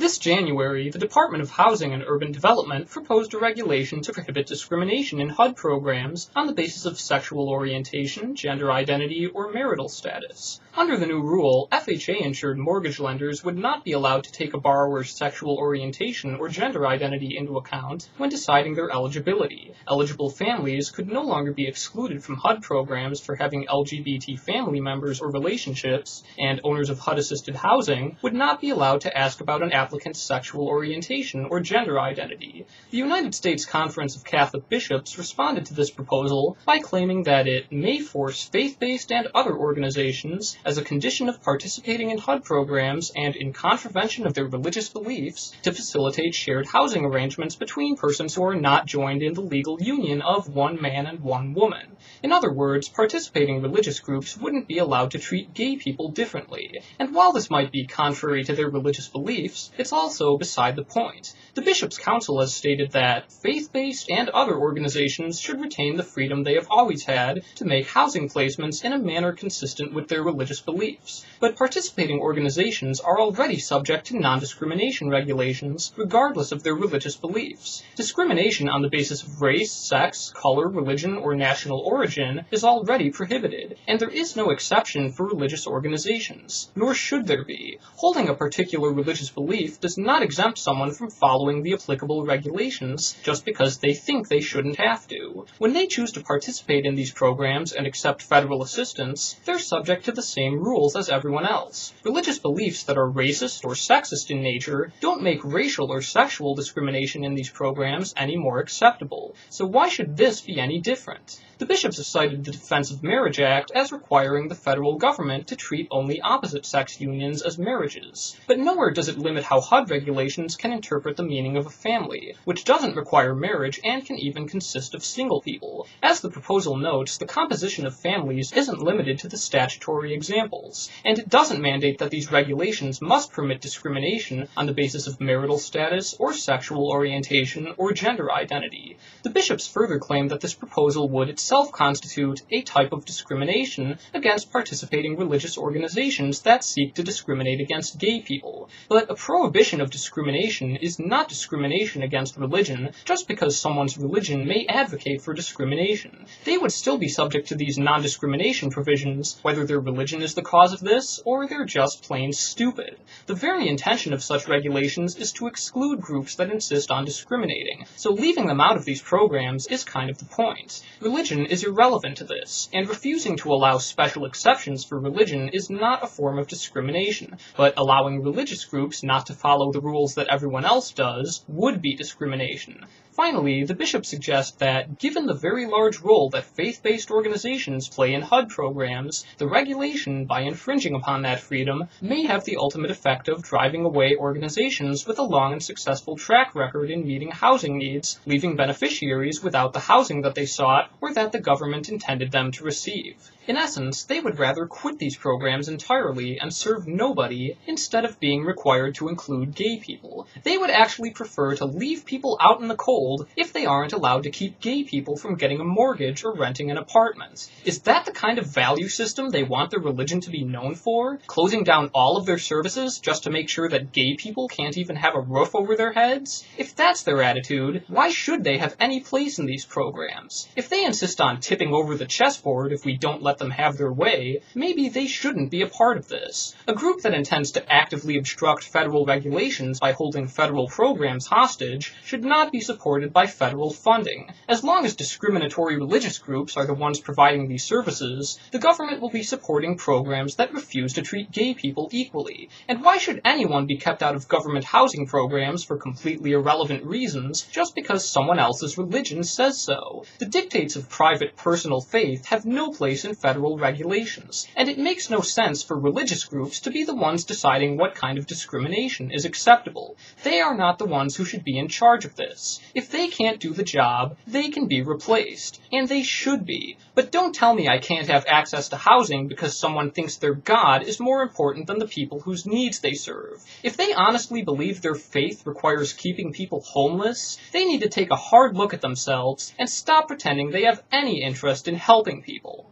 This January, the Department of Housing and Urban Development proposed a regulation to prohibit discrimination in HUD programs on the basis of sexual orientation, gender identity, or marital status. Under the new rule, FHA-insured mortgage lenders would not be allowed to take a borrower's sexual orientation or gender identity into account when deciding their eligibility. Eligible families could no longer be excluded from HUD programs for having LGBT family members or relationships, and owners of HUD-assisted housing would not be allowed to ask about an applicant's sexual orientation or gender identity. The United States Conference of Catholic Bishops responded to this proposal by claiming that it may force faith-based and other organizations, as a condition of participating in HUD programs and in contravention of their religious beliefs, to facilitate shared housing arrangements between persons who are not joined in the legal union of one man and one woman. In other words, participating religious groups wouldn't be allowed to treat gay people differently, and while this might be contrary to their religious beliefs, it's also beside the point. The Bishops' Council has stated that faith-based and other organizations should retain the freedom they have always had to make housing placements in a manner consistent with their religious beliefs. But participating organizations are already subject to non-discrimination regulations, regardless of their religious beliefs. Discrimination on the basis of race, sex, color, religion, or national origin is already prohibited, and there is no exception for religious organizations, nor should there be. Holding a particular religious belief does not exempt someone from following the applicable regulations just because they think they shouldn't have to. When they choose to participate in these programs and accept federal assistance, they're subject to the same rules as everyone else. Religious beliefs that are racist or sexist in nature don't make racial or sexual discrimination in these programs any more acceptable, so why should this be any different? The bishops have cited the Defense of Marriage Act as requiring the federal government to treat only opposite-sex unions as marriages, but nowhere does it limit how HUD regulations can interpret the meaning of a family, which doesn't require marriage and can even consist of single people. As the proposal notes, the composition of families isn't limited to the statutory examples, and it doesn't mandate that these regulations must permit discrimination on the basis of marital status or sexual orientation or gender identity. The bishops further claim that this proposal would itself constitute a type of discrimination against participating religious organizations that seek to discriminate against gay people. But a prohibition of discrimination is not discrimination against religion just because someone's religion may advocate for discrimination. They would still be subject to these non-discrimination provisions, whether their religion is the cause of this or they're just plain stupid. The very intention of such regulations is to exclude groups that insist on discriminating, so leaving them out of these programs is kind of the point. Religion is irrelevant to this, and refusing to allow special exceptions for religion is not a form of discrimination, but allowing religious groups not to follow the rules that everyone else does would be discrimination. Finally, the bishops suggest that, given the very large role that faith-based organizations play in HUD programs, the regulation, by infringing upon that freedom, may have the ultimate effect of driving away organizations with a long and successful track record in meeting housing needs, leaving beneficiaries without the housing that they sought or that the government intended them to receive. In essence, they would rather quit these programs entirely and serve nobody instead of being required to include gay people. They would actually prefer to leave people out in the cold if they aren't allowed to keep gay people from getting a mortgage or renting an apartment. Is that the kind of value system they want their religion to be known for? Closing down all of their services just to make sure that gay people can't even have a roof over their heads? If that's their attitude, why should they have any place in these programs? If they insist on tipping over the chessboard if we don't let them have their way, maybe they shouldn't be a part of this. A group that intends to actively obstruct federal regulations by holding federal programs hostage should not be supported by federal funding. As long as discriminatory religious groups are the ones providing these services, the government will be supporting programs that refuse to treat gay people equally. And why should anyone be kept out of government housing programs for completely irrelevant reasons just because someone else's religion says so? The dictates of private personal faith have no place in federal regulations, and it makes no sense for religious groups to be the ones deciding what kind of discrimination is acceptable. They are not the ones who should be in charge of this. If they can't do the job, they can be replaced, and they should be. But don't tell me I can't have access to housing because someone thinks their God is more important than the people whose needs they serve. If they honestly believe their faith requires keeping people homeless, they need to take a hard look at themselves and stop pretending they have any interest in helping people.